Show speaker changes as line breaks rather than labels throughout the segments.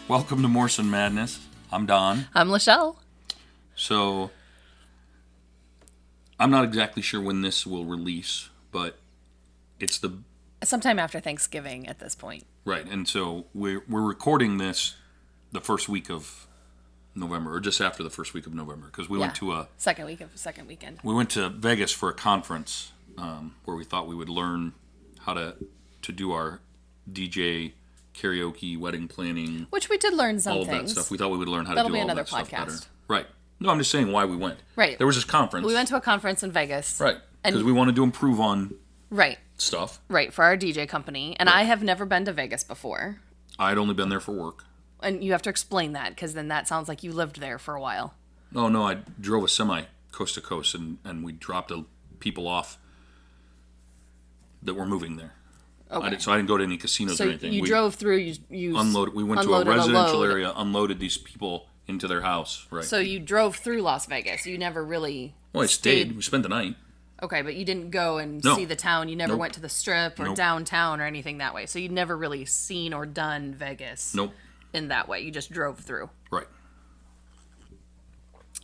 Welcome to Morrison Madness. I'm Don.
I'm LaShelle.
So, I'm not exactly sure when this will release, but it's
sometime after Thanksgiving at this point.
Right, and so we're recording this the first week of November, or just after the first week of November, because we went to
second weekend.
We went to Vegas for a conference where we thought we would learn how to do our DJ karaoke, wedding planning,
which we did learn some
all of
things.
that stuff. We thought we would learn how
That'll
to do
be
all
another
that stuff better.
podcast.
Right. No, I'm just saying why we went.
Right.
There was this conference.
We went to a conference in Vegas.
Right. Because we wanted to improve on stuff.
Right, for our DJ company. And I have never been to Vegas before.
I'd only been there for work.
And you have to explain that, because then that sounds like you lived there for a while.
Oh, no, I drove a semi coast to coast, and we dropped people off that were moving there.
Okay.
So I didn't go to any casinos or anything.
You drove through, you
unloaded. We went to a residential area, unloaded these people into their house. Right.
So you drove through Las Vegas. You never really
I stayed. We spent the night.
Okay, but you didn't go and see the town. You never went to the Strip or downtown or anything that way. So you'd never really seen or done Vegas in that way. You just drove through.
Right.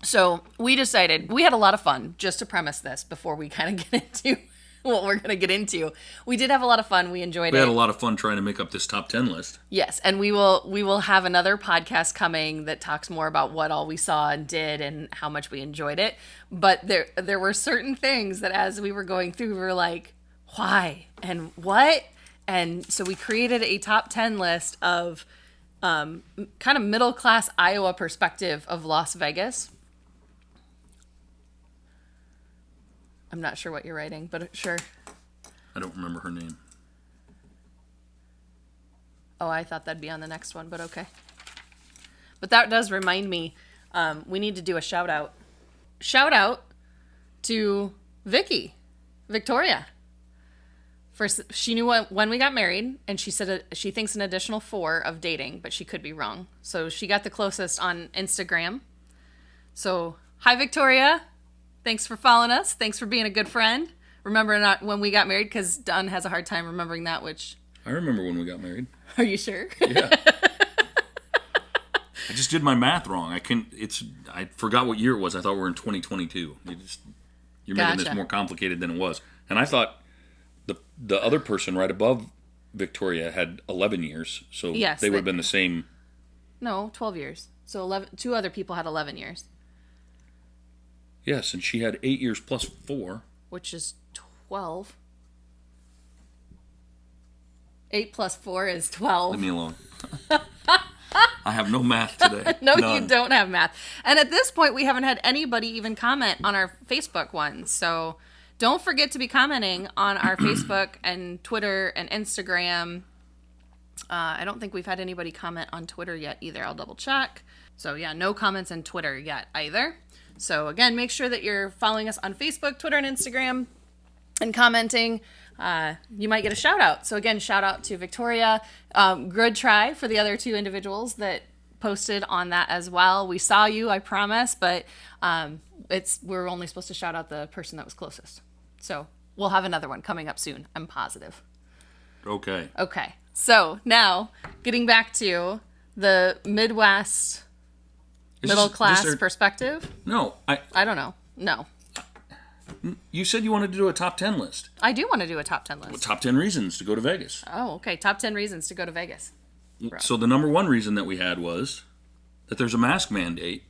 So we decided, we had a lot of fun, just to premise this before we kind of get into what we're going to get into. We did have a lot of fun. We enjoyed it.
We had a lot of fun trying to make up this top 10 list.
Yes, and we will have another podcast coming that talks more about what all we saw and did and how much we enjoyed it. But there were certain things that as we were going through, we were like, why and what? And so we created a top 10 list of kind of middle-class Iowa perspective of Las Vegas. I'm not sure what you're writing, but sure.
I don't remember her name.
Oh, I thought that'd be on the next one, but okay. But that does remind me, we need to do a shout out. Shout out to Victoria. First, she knew when we got married, and she said she thinks an additional 4 of dating, but she could be wrong. So she got the closest on Instagram. So, hi, Victoria. Thanks for following us. Thanks for being a good friend. Remember not when we got married, because Dunn has a hard time remembering that, which...
I remember when we got married.
Are you sure?
Yeah. I just did my math wrong. I forgot what year it was. I thought we were in 2022. You're making this more complicated than it was. And I thought the other person right above Victoria had 11 years, so they would have been the same.
No, 12 years. So 2 other people had 11 years.
Yes, and she had 8 years plus 4.
Which is 12. 8 plus 4 is 12.
Leave me alone. I have no math today.
No, none. You don't have math. And at this point, we haven't had anybody even comment on our Facebook one. So don't forget to be commenting on our Facebook and Twitter and Instagram. I don't think we've had anybody comment on Twitter yet either. I'll double check. So yeah, no comments on Twitter yet either. So again, make sure that you're following us on Facebook, Twitter, and Instagram and commenting. You might get a shout out. So again, shout out to Victoria. Good try for the other 2 individuals that posted on that as well. We saw you, I promise, but we're only supposed to shout out the person that was closest. So we'll have another one coming up soon. I'm positive.
Okay.
So now getting back to the Midwest middle class perspective.
No,
I don't know. No.
You said you wanted to do a top 10 list.
I do want to do a top 10 list.
Well, top 10 reasons to go to Vegas.
Oh, okay. Top 10 reasons to go to Vegas.
So the number 1 reason that we had was that there's a mask mandate,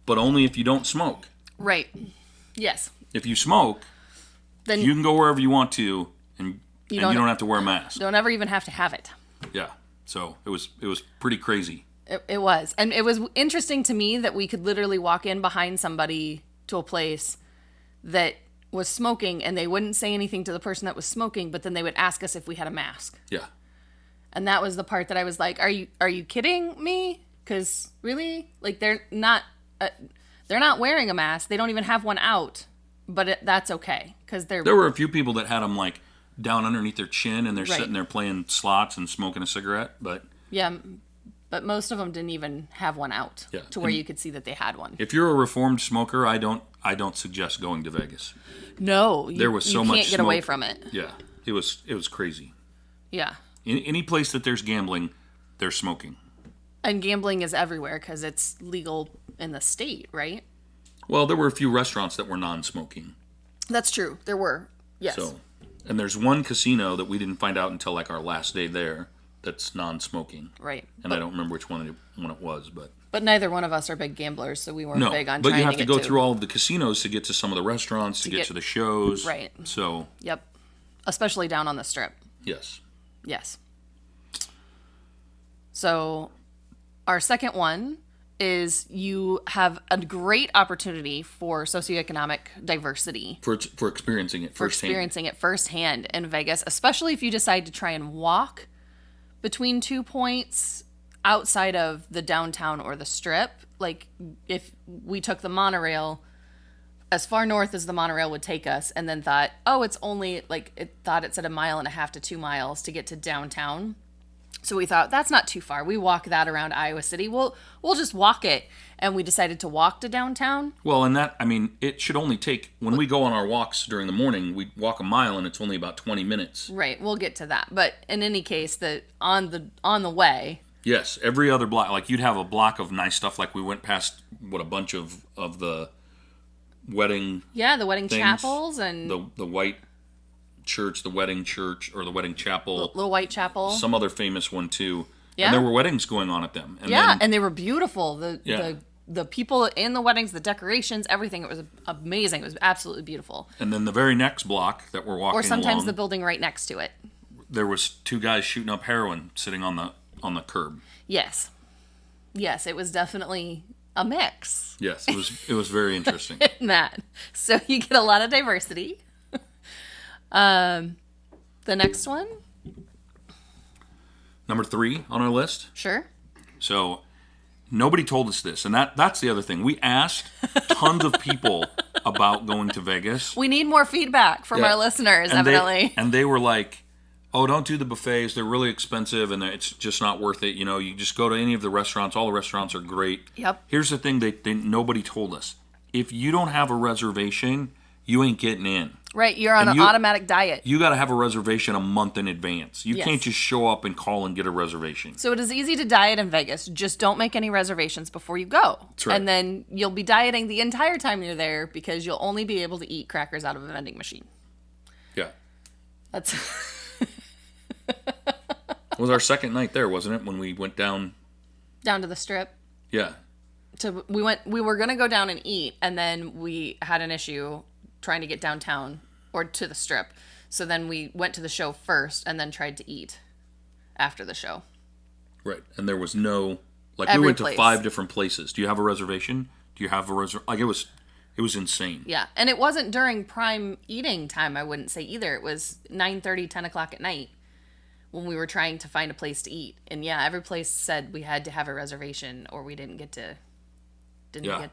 but only if you don't smoke.
Right. Yes.
If you smoke, then you can go wherever you want to, and you don't have to wear a mask.
Don't ever even have to have it.
Yeah. So it was pretty crazy.
It was. And it was interesting to me that we could literally walk in behind somebody to a place that was smoking, and they wouldn't say anything to the person that was smoking, but then they would ask us if we had a mask.
Yeah.
And that was the part that I was like, are you kidding me? Because really, like, they're not wearing a mask. They don't even have one out, but that's okay because there
were a few people that had them like down underneath their chin, and they're sitting there playing slots and smoking a cigarette, but
but most of them didn't even have one out to where you could see that they had one.
If you're a reformed smoker, I don't suggest going to Vegas.
No,
there was so much
you can't get away from it.
Yeah, it was crazy.
Yeah.
In any place that there's gambling, there's smoking.
And gambling is everywhere because it's legal in the state, right?
Well, there were a few restaurants that were non-smoking.
That's true. There were. Yes.
So, and there's one casino that we didn't find out until like our last day there that's non-smoking.
Right.
And I don't remember which one it was, but...
But neither one of us are big gamblers, so we weren't big on trying to get to...
but you have to go through all of the casinos to get to some of the restaurants, to get to the shows.
Right.
So...
Yep. Especially down on the Strip.
Yes.
Yes. So, our second one is you have a great opportunity for socioeconomic diversity.
For experiencing it firsthand.
For experiencing it firsthand in Vegas, especially if you decide to try and walk between 2 points outside of the downtown or the Strip. Like, if we took the monorail as far north as the monorail would take us and then thought, oh, it's only, like, it said 1.5 miles to 2 miles to get to downtown. So we thought, that's not too far. We walk that around Iowa City. We'll just walk it. And we decided to walk to downtown.
Well, and that, I mean, it should only take, when we go on our walks during the morning, we walk 1 mile and it's only about 20 minutes.
Right, we'll get to that. But in any case, on the way.
Yes, every other block, like you'd have a block of nice stuff, like we went past, a bunch of the wedding
Yeah, the wedding
things,
chapels and...
The white church, the wedding church, or the wedding chapel.
Little white chapel.
Some other famous one, too.
Yeah.
And there were weddings going on at them. And
and they were beautiful. The people in the weddings, the decorations, everything. It was amazing. It was absolutely beautiful.
And then the very next block that we're walking
or sometimes
along,
the building right next to it.
There was 2 guys shooting up heroin sitting on the curb.
Yes. Yes, it was definitely a mix.
Yes, it was very interesting.
In that. So you get a lot of diversity. The next one?
Number 3 on our list.
Sure.
So nobody told us this, and that's the other thing. We asked tons of people about going to Vegas.
We need more feedback from our listeners, evidently.
And they were like, oh, don't do the buffets. They're really expensive, and it's just not worth it. You know, you just go to any of the restaurants. All the restaurants are great.
Yep.
Here's the thing nobody told us. If you don't have a reservation, you ain't getting in.
Right, you're on an automatic diet.
You got to have a reservation a month in advance. You can't just show up and call and get a reservation.
So it is easy to diet in Vegas. Just don't make any reservations before you go.
That's right.
And then you'll be dieting the entire time you're there because you'll only be able to eat crackers out of a vending machine.
Yeah.
That's...
It was our second night there, wasn't it? When we went down
to the Strip.
Yeah.
We were going to go down and eat, and then we had an issue trying to get downtown or to the Strip. So then we went to the show first and then tried to eat after the show.
Right. And there was no, like,
Every
we went
place.
to 5 different places. Do you have a reservation? Do you have a reservation? Like, it was insane.
Yeah. And it wasn't during prime eating time, I wouldn't say either. It was 9:30, 10 o'clock at night when we were trying to find a place to eat. And yeah, every place said we had to have a reservation or we didn't get to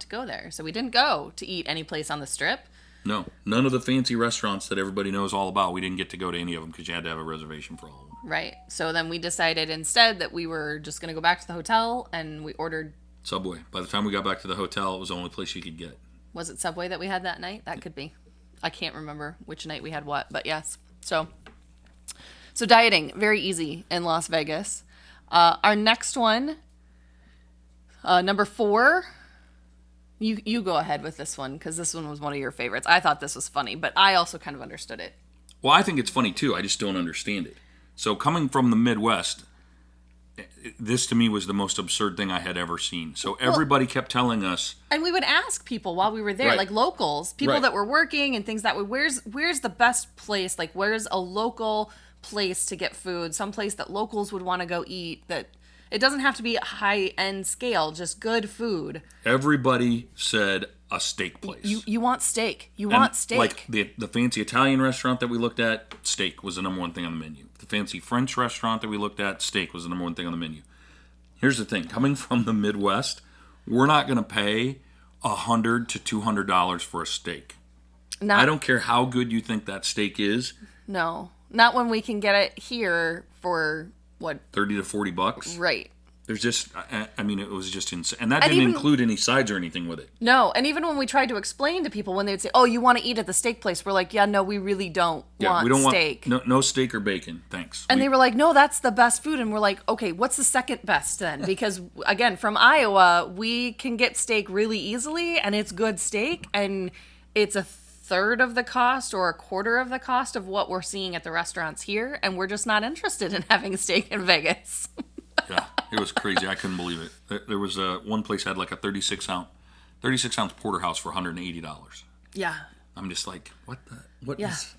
go there. So we didn't go to eat any place on the Strip.
No, none of the fancy restaurants that everybody knows all about. We didn't get to go to any of them because you had to have a reservation for all of them.
Right. So then we decided instead that we were just going to go back to the hotel and we ordered...
Subway. By the time we got back to the hotel, it was the only place you could get.
Was it Subway that we had that night? That could be. I can't remember which night we had what, but yes. So dieting, very easy in Las Vegas. Our next one, number 4... You go ahead with this one, because this one was one of your favorites. I thought this was funny, but I also kind of understood it.
Well, I think it's funny, too. I just don't understand it. So coming from the Midwest, this to me was the most absurd thing I had ever seen. So everybody kept telling us...
And we would ask people while we were there, like locals, people that were working and things that way, where's the best place? Like, where's a local place to get food? Some place that locals would want to go eat that... It doesn't have to be a high-end scale, just good food.
Everybody said a steak place.
You want steak. Want steak.
Like the fancy Italian restaurant that we looked at, steak was the number 1 thing on the menu. The fancy French restaurant that we looked at, steak was the number 1 thing on the menu. Here's the thing. Coming from the Midwest, we're not going to pay $100 to $200 for a steak. I don't care how good you think that steak is.
No. Not when we can get it here for... What?
$30 to $40.
Right.
There's just, I mean, it was just insane. And that didn't include any sides or anything with it.
No, and even when we tried to explain to people, when they would say, oh, you want to eat at the steak place, we're like, yeah, no, we really don't want
we don't
steak.
Want no steak or bacon, thanks.
And they were like, no, that's the best food. And we're like, okay, what's the second best then? Because, again, from Iowa, we can get steak really easily, and it's good steak, and it's a third of the cost or a quarter of the cost of what we're seeing at the restaurants here, and we're just not interested in having a steak in Vegas.
Yeah, it was crazy. I couldn't believe it. There was one place had like a 36 ounce porterhouse for $180.
Yeah.
I'm just like, what
yeah.
is...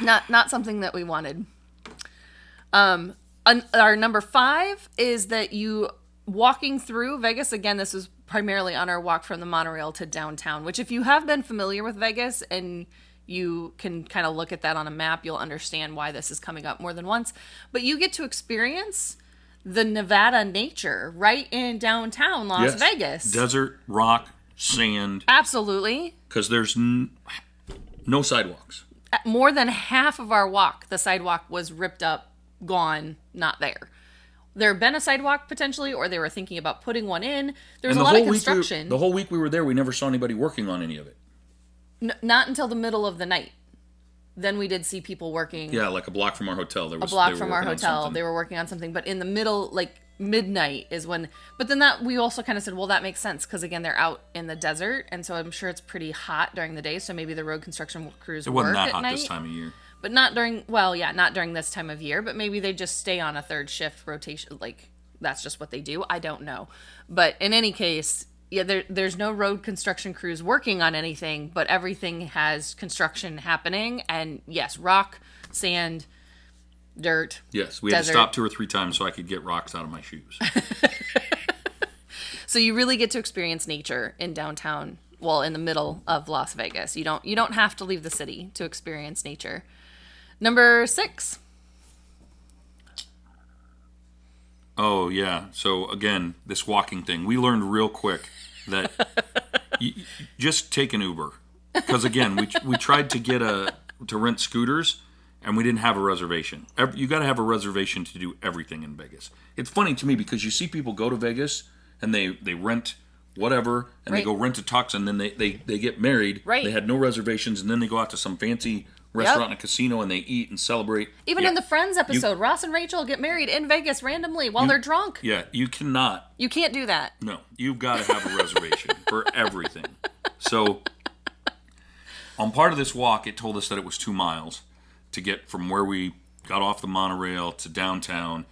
Not something that we wanted. Our number 5 is that you walking through Vegas, again, this was primarily on our walk from the monorail to downtown, which if you have been familiar with Vegas and you can kind of look at that on a map, you'll understand why this is coming up more than once. But you get to experience the Nevada nature right in downtown Las Vegas.
Desert, rock, sand.
Absolutely.
Because there's no sidewalks.
More than half of our walk, the sidewalk was ripped up, gone, not there. There had been a sidewalk potentially, or they were thinking about putting one in. There was a lot of construction.
The whole week we were there, we never saw anybody working on any of it.
Not until the middle of the night. Then we did see people working.
Yeah, like a block from our hotel. They
were working on something. But in the middle, like midnight is when... But then we also kind of said, well, that makes sense. Because again, they're out in the desert. And so I'm sure it's pretty hot during the day. So maybe the road construction crews work at night. It wasn't that hot this
time of year.
But not during this time of year. But maybe they just stay on a third shift rotation. Like, that's just what they do. I don't know. But in any case... Yeah, there's no road construction crews working on anything, but everything has construction happening. And yes, rock, sand, dirt.
Yes, we had to stop 2 or 3 times so I could get rocks out of my shoes.
So you really get to experience nature in downtown, well, in the middle of Las Vegas. You don't have to leave the city to experience nature. Number 6.
Oh, yeah. So, again, this walking thing. We learned real quick that you just take an Uber. Because, again, we tried to rent scooters, and we didn't have a reservation. You got to have a reservation to do everything in Vegas. It's funny to me because you see people go to Vegas, and they rent whatever, and they go rent a tux, and then they get married.
Right.
They had no reservations, and then they go out to some fancy restaurant and a casino, and they eat and celebrate.
Even in the Friends episode, Ross and Rachel get married in Vegas randomly while they're drunk.
Yeah, you cannot.
You can't do that.
No, you've got to have a reservation for everything. So, on part of this walk, it told us that it was 2 miles to get from where we got off the monorail to downtown.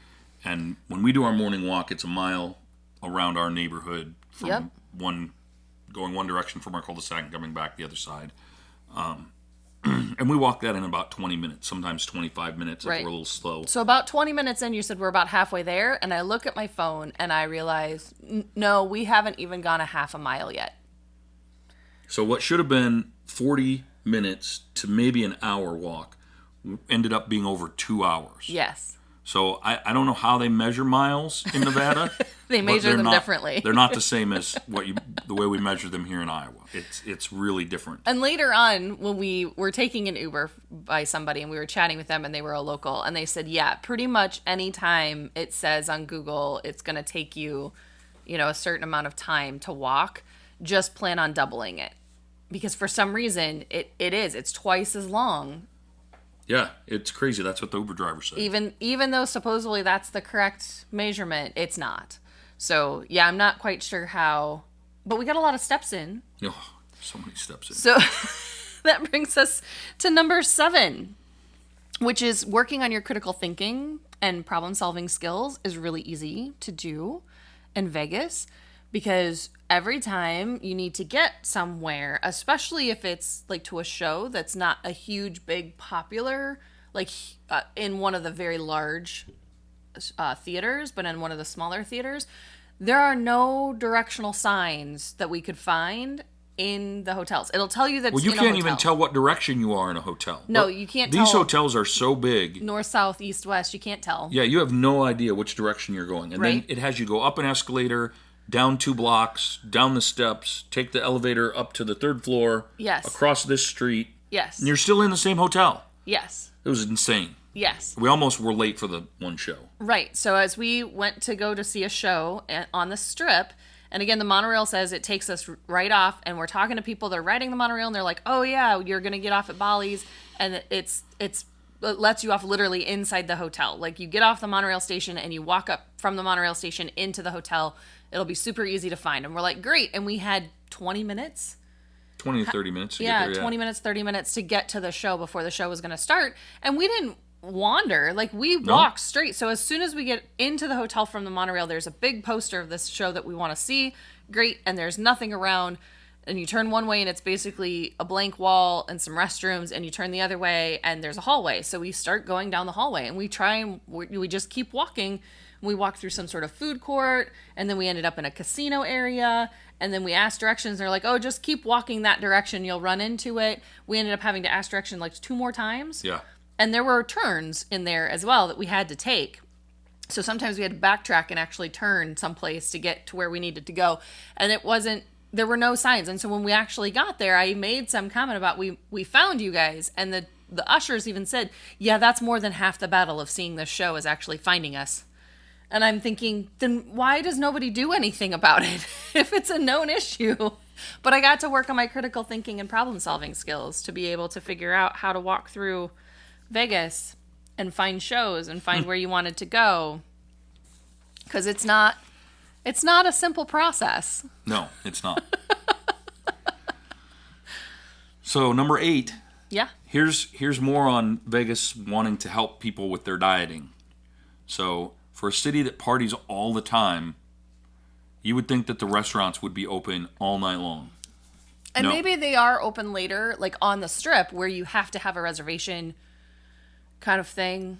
And when we do our morning walk, it's a mile around our neighborhood from going one direction from our cul-de-sac and coming back the other side. And we walk that in about 20 minutes, sometimes 25 minutes if we're a little slow.
So about 20 minutes in, you said we're about halfway there, and I look at my phone and I realize, no, we haven't even gone a half a mile yet.
So what should have been 40 minutes to maybe an hour walk ended up being over 2 hours.
Yes.
So I don't know how they measure miles in Nevada.
They measure them differently.
They're not the same as the way we measure them here in Iowa. It's really different.
And later on, when we were taking an Uber by somebody and we were chatting with them and they were a local, and they said, yeah, pretty much any time it says on Google it's going to take you, a certain amount of time to walk, just plan on doubling it. Because for some reason, it's twice as long.
Yeah, it's crazy. That's what the Uber driver said.
Even though supposedly that's the correct measurement, it's not. So, yeah, I'm not quite sure how... But we got a lot of steps in.
Oh, so many steps in.
So, that brings us to number 7, which is working on your critical thinking and problem-solving skills is really easy to do in Vegas. Because every time you need to get somewhere, especially if it's like to a show that's not a huge, big, popular, like in one of the very large theaters, but in one of the smaller theaters, there are no directional signs that we could find in the hotels. It'll tell you that it's in a hotel. Well, you can't even
tell what direction you are in a hotel.
No, you can't tell.
These hotels are so big.
North, south, east, west, you can't tell.
Yeah, you have no idea which direction you're going. And then it has you go up an escalator, down 2 blocks, down the steps, take the elevator up to the 3rd floor,
yes,
across this street.
Yes.
And you're still in the same hotel.
Yes.
It was insane.
Yes.
We almost were late for the one show.
Right. So as we went to go to see a show on the Strip, and again, the monorail says it takes us right off, and we're talking to people, they're riding the monorail, and they're like, oh yeah, you're going to get off at Bolly's, and it lets you off literally inside the hotel. Like, you get off the monorail station, and you walk up from the monorail station into the hotel. It'll be super easy to find. And we're like, great. And we had 20 minutes.
20 to 30 minutes to get there,
20 minutes, 30 minutes to get to the show before the show was going to start. And we didn't wander. Like, we walked straight. So as soon as we get into the hotel from the monorail, there's a big poster of this show that we want to see. Great. And there's nothing around. And you turn one way and it's basically a blank wall and some restrooms, and you turn the other way and there's a hallway. So we start going down the hallway, and we just keep walking. We walked through some sort of food court, and then we ended up in a casino area, and then we asked directions. They're like, oh, just keep walking that direction, you'll run into it. We ended up having to ask direction like 2 more times.
Yeah.
And there were turns in there as well that we had to take. So sometimes we had to backtrack and actually turn someplace to get to where we needed to go. And there were no signs. And so when we actually got there, I made some comment about we found you guys. And the ushers even said, yeah, that's more than half the battle of seeing this show is actually finding us. And I'm thinking, then why does nobody do anything about it if it's a known issue? But I got to work on my critical thinking and problem solving skills to be able to figure out how to walk through Vegas and find shows and find where you wanted to go. Because it's not a simple process.
No, it's not. So number 8.
Yeah.
Here's more on Vegas wanting to help people with their dieting. So for a city that parties all the time, you would think that the restaurants would be open all night long.
And maybe they are open later, like on the Strip, where you have to have a reservation kind of thing.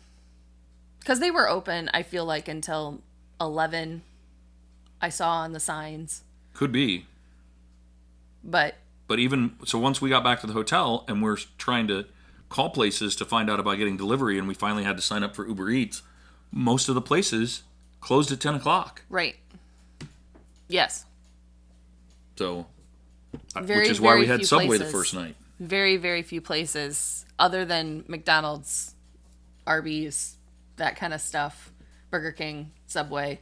Because they were open, I feel like, until 11. I saw on the signs.
Could be. But even, so once we got back to the hotel and we're trying to call places to find out about getting delivery, and we finally had to sign up for Uber Eats, most of the places closed at 10 o'clock.
Right. Yes.
So, which is why we had Subway the first night.
Very, very few places, other than McDonald's, Arby's, that kind of stuff, Burger King, Subway,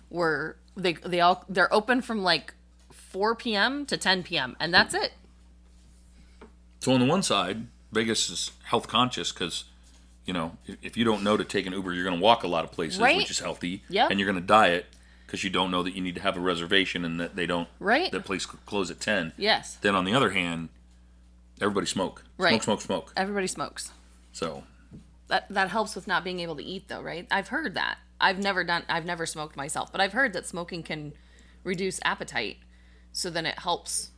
they're open from like 4 p.m. to 10 p.m. and that's it.
So on the one side, Vegas is health conscious because, if you don't know to take an Uber, you're going to walk a lot of places,
right?
Which is healthy.
Yep.
And you're going to diet because you don't know that you need to have a reservation and that they don't.
Right.
That place close at 10.
Yes.
Then on the other hand, everybody smoke.
Right.
Smoke.
Everybody smokes.
So.
That helps with not being able to eat, though, right? I've heard that. I've never smoked myself, but I've heard that smoking can reduce appetite, so then it helps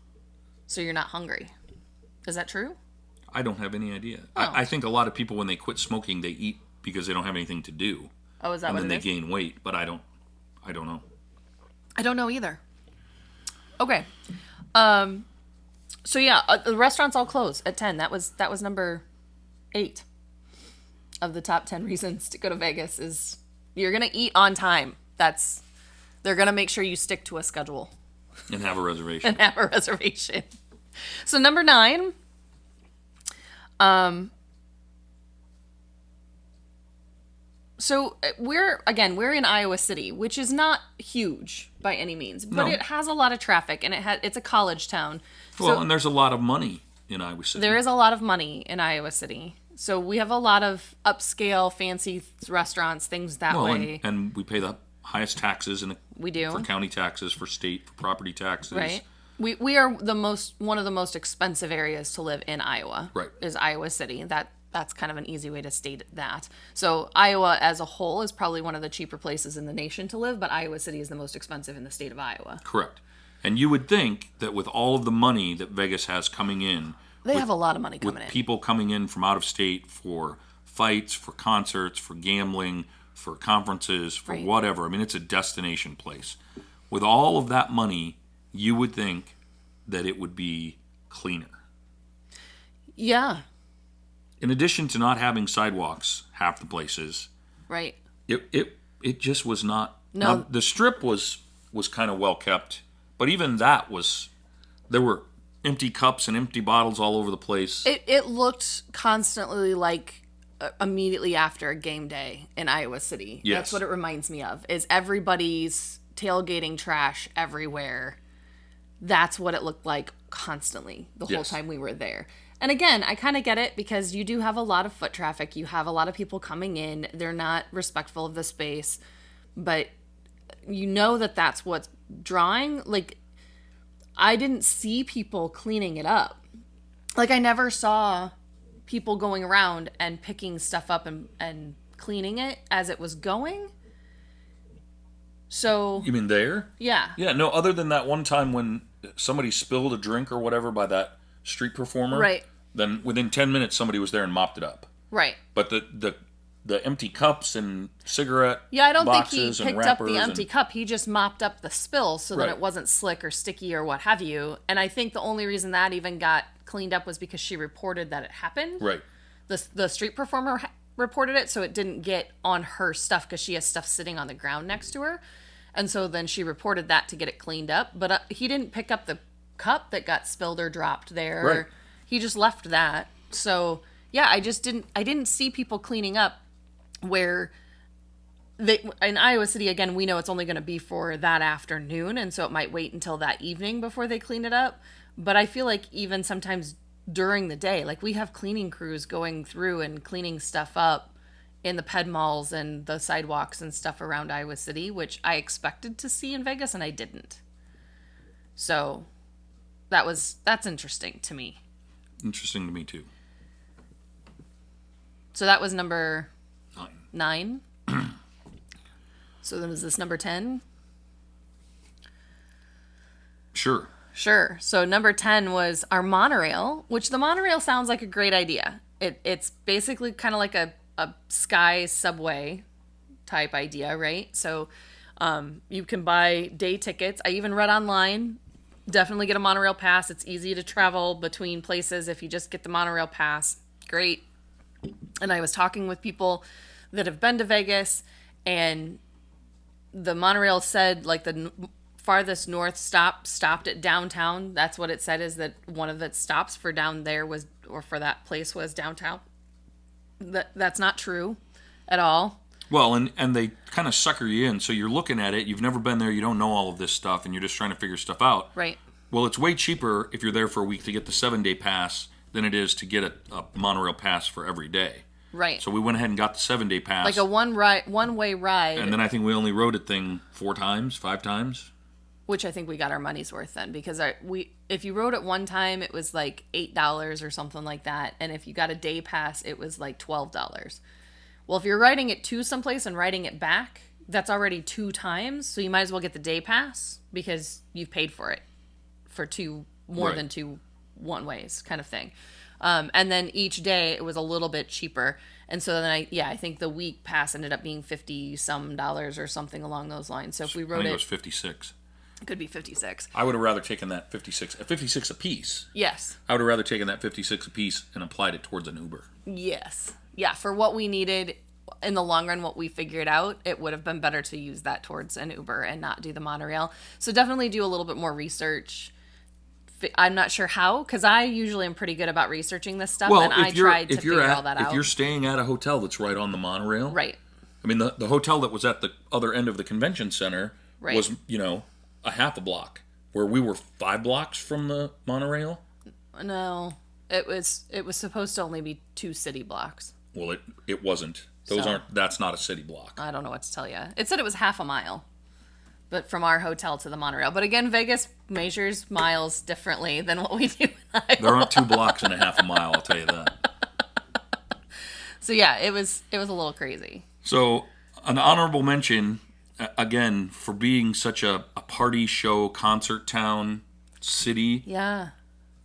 so you're not hungry. Is that true?
I don't have any idea.
Oh.
I think a lot of people, when they quit smoking, they eat because they don't have anything to do.
Oh, is that what it is?
And then they gain weight, but I don't know.
I don't know either. Okay. So yeah, the restaurants all close at 10. That was number 8 of the top 10 reasons to go to Vegas is you're going to eat on time. They're going to make sure you stick to a schedule.
And have a reservation.
So number 9, so we're in Iowa City, which is not huge by any means, but it has a lot of traffic, and it's a college town.
Well, and there's a lot of money in Iowa City.
There is a lot of money in Iowa City. So we have a lot of upscale, fancy restaurants, things that way.
And we pay the highest taxes
we do
for county taxes, for state, for property taxes.
Right. We are one of the most expensive areas to live in Iowa.
Right.
Is Iowa City. That's kind of an easy way to state that. So Iowa as a whole is probably one of the cheaper places in the nation to live, but Iowa City is the most expensive in the state of Iowa.
Correct. And you would think that with all of the money that Vegas has coming in,
they have a lot of money coming in.
With people coming in from out of state for fights, for concerts, for gambling, for conferences, for whatever. I mean, it's a destination place. With all of that money, you would think that it would be cleaner.
Yeah.
In addition to not having sidewalks, half the places.
Right.
It just was not.
No.
Now, the Strip was kind of well kept, but even that there were empty cups and empty bottles all over the place.
It looked constantly like immediately after a game day in Iowa City.
Yes.
That's what it reminds me of, is everybody's tailgating trash everywhere. That's what it looked like constantly the whole time we were there. And again, I kind of get it because you do have a lot of foot traffic. You have a lot of people coming in. They're not respectful of the space. But you know that that's what's drawing. Like, I didn't see people cleaning it up. Like, I never saw people going around and picking stuff up and cleaning it as it was going. So...
You mean there?
Yeah.
Yeah, no, other than that one time when somebody spilled a drink or whatever by that street performer.
Right.
Then within 10 minutes, somebody was there and mopped it up.
Right.
But the empty cups and cigarette
I don't think
boxes
he
and
picked up the
wrappers
empty cup. He just mopped up the spill so that it wasn't slick or sticky or what have you. And I think the only reason that even got cleaned up was because she reported that it happened.
Right.
The street performer reported it, so it didn't get on her stuff because she has stuff sitting on the ground next to her. And so then she reported that to get it cleaned up. But he didn't pick up the cup that got spilled or dropped there.
Right.
He just left that. So, yeah, I didn't see people cleaning up where in Iowa City, again, we know it's only going to be for that afternoon. And so it might wait until that evening before they clean it up. But I feel like even sometimes during the day, like we have cleaning crews going through and cleaning stuff up in the ped malls and the sidewalks and stuff around Iowa City, which I expected to see in Vegas and I didn't. So that's interesting to me.
Interesting to me too.
So that was number 9. So then is this number 10?
Sure.
So number 10 was our monorail, which the monorail sounds like a great idea. It's basically kind of like a sky subway type idea, right? So you can buy day tickets. I even read online, definitely get a monorail pass. It's easy to travel between places if you just get the monorail pass. Great. And I was talking with people that have been to Vegas, and the monorail said like the farthest north stopped at downtown. That's what it said, is that one of the stops for down there for that place was downtown. That's not true at all.
Well, and they kind of sucker you in. So you're looking at it, you've never been there, you don't know all of this stuff, and you're just trying to figure stuff out.
Right.
Well, it's way cheaper if you're there for a week to get the 7-day pass than it is to get a monorail pass for every day.
Right.
So we went ahead and got the 7-day pass.
Like a one-way ride.
And then I think we only rode it thing 4 times, 5 times.
Which I think we got our money's worth then, because if you rode it one time, it was like $8 or something like that. And if you got a day pass, it was like $12. Well, if you're riding it to someplace and riding it back, that's already 2 times. So you might as well get the day pass because you've paid for it for more than 2 one-ways kind of thing. And then each day it was a little bit cheaper. And so then I think the week pass ended up being $50-some or something along those lines. So if we rode
I think it was 56.
It could be 56.
I would have rather taken that 56 a piece.
Yes.
I would have rather taken that 56 a piece and applied it towards an Uber.
Yes. Yeah, for what we needed in the long run, what we figured out, it would have been better to use that towards an Uber and not do the monorail. So definitely do a little bit more research. I'm not sure how, because I usually am pretty good about researching this stuff, and I tried to figure all that out.
If you're staying at a hotel that's right on the monorail.
Right.
I mean, the hotel that was at the other end of the convention center was, a half a block, where we were 5 blocks from the monorail.
No, it was supposed to only be 2 city blocks.
Well, it wasn't. That's not a city block.
I don't know what to tell you. It said it was half a mile, but from our hotel to the monorail. But again, Vegas measures miles differently than what we do in Iowa.
There aren't 2 blocks and a half a mile, I'll tell you that.
So yeah, it was a little crazy.
So an honorable mention, again, for being such a party show, concert town, city.
Yeah.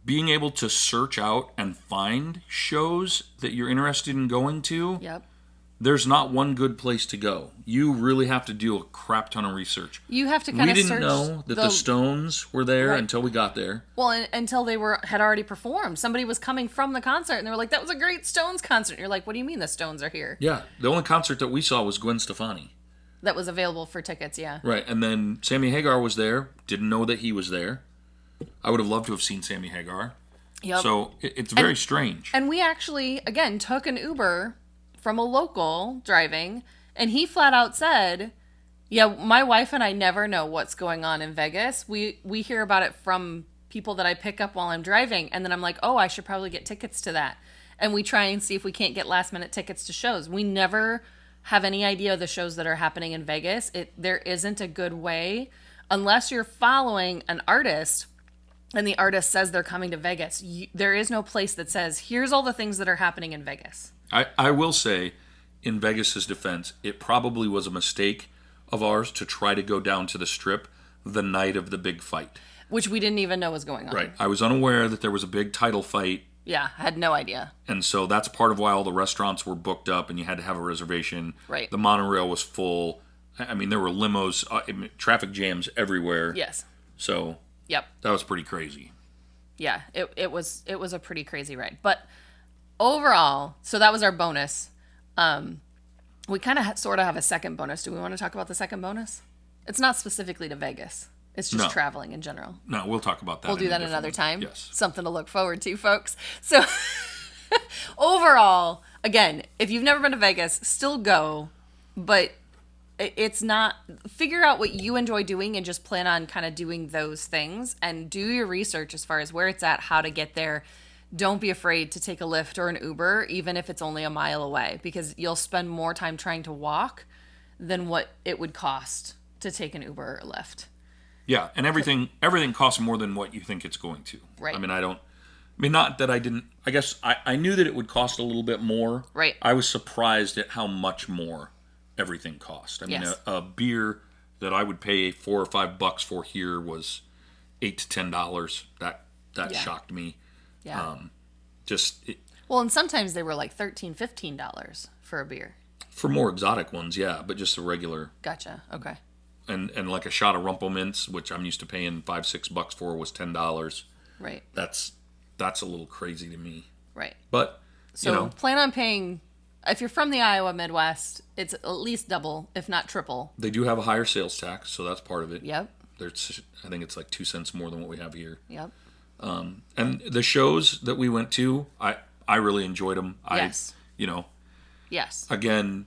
Being able to search out and find shows that you're interested in going to.
Yep.
There's not one good place to go. You really have to do a crap ton of research.
You have to kind of search.
We didn't know that the Stones were there until we got there.
Well, until they had already performed. Somebody was coming from the concert, and they were like, that was a great Stones concert. And you're like, what do you mean the Stones are here?
Yeah. The only concert that we saw was Gwen Stefani.
That was available for tickets, yeah.
Right. And then Sammy Hagar was there. Didn't know that he was there. I would have loved to have seen Sammy Hagar.
Yep.
So it's very strange.
And we actually, again, took an Uber from a local driving, and he flat out said, yeah, my wife and I never know what's going on in Vegas. We hear about it from people that I pick up while I'm driving, and then I'm like, oh, I should probably get tickets to that. And we try and see if we can't get last minute tickets to shows. We never have any idea of the shows that are happening in Vegas. There isn't a good way, unless you're following an artist and the artist says they're coming to Vegas. There is no place that says, here's all the things that are happening in Vegas.
I will say, in Vegas's defense, it probably was a mistake of ours to try to go down to the Strip the night of the big fight.
Which we didn't even know was going on.
Right. I was unaware that there was a big title fight.
Yeah, I had no idea.
And so that's part of why all the restaurants were booked up and you had to have a reservation.
Right.
The monorail was full. I mean, there were limos, traffic jams everywhere.
Yes.
So
yep,
that was pretty crazy.
Yeah, it was a pretty crazy ride. But overall, so that was our bonus. We kind of sort of have a second bonus. Do we want to talk about the second bonus? It's not specifically to Vegas. It's just traveling in general.
No, we'll talk about that.
We'll do that another time.
Yes.
Something to look forward to, folks. So overall, again, if you've never been to Vegas, still go. But it's not... Figure out what you enjoy doing and just plan on kind of doing those things. And do your research as far as where it's at, how to get there. Don't be afraid to take a Lyft or an Uber, even if it's only a mile away. Because you'll spend more time trying to walk than what it would cost to take an Uber or Lyft.
Yeah, and everything costs more than what you think it's going to.
Right.
I mean, not that I didn't... I guess I knew that it would cost a little bit more.
Right.
I was surprised at how much more everything cost. I mean, a beer that I would pay $4 or $5 for here was $8 to $10. That shocked me.
Yeah.
Well,
and sometimes they were like $13, $15 for a beer.
For more exotic ones, yeah, but just a regular...
Gotcha, okay.
And like a shot of Rumple Mints, which I'm used to paying $5-6 for, was $10.
Right.
That's a little crazy to me.
Right.
But
so plan on paying. If you're from the Iowa Midwest, it's at least double, if not triple.
They do have a higher sales tax, so that's part of it.
Yep.
I think it's like 2 cents more than what we have here.
Yep.
And the shows that we went to, I really enjoyed them.
Yes.
Yes. Again,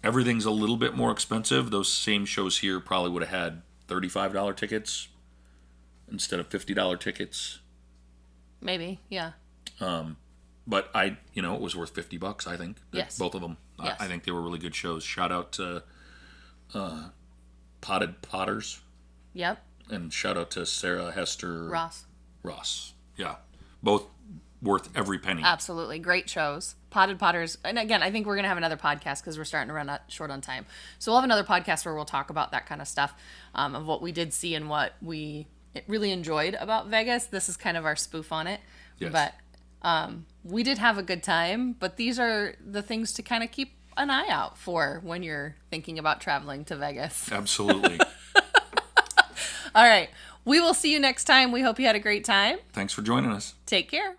everything's a little bit more expensive. Those same shows here probably would have had $35 tickets instead of $50 tickets.
Maybe, yeah.
But it was worth $50, I think.
Yes.
Both of them. Yes. I think they were really good shows. Shout out to Potted Potters.
Yep.
And shout out to Sarah Hester
Ross.
Yeah. Both worth every penny.
Absolutely. Great shows. Potted Potters. And again, I think we're going to have another podcast because we're starting to run short on time. So we'll have another podcast where we'll talk about that kind of stuff, of what we did see and what we really enjoyed about Vegas. This is kind of our spoof on it.
Yes.
But we did have a good time, but these are the things to kind of keep an eye out for when you're thinking about traveling to Vegas.
Absolutely.
All right. We will see you next time. We hope you had a great time.
Thanks for joining us.
Take care.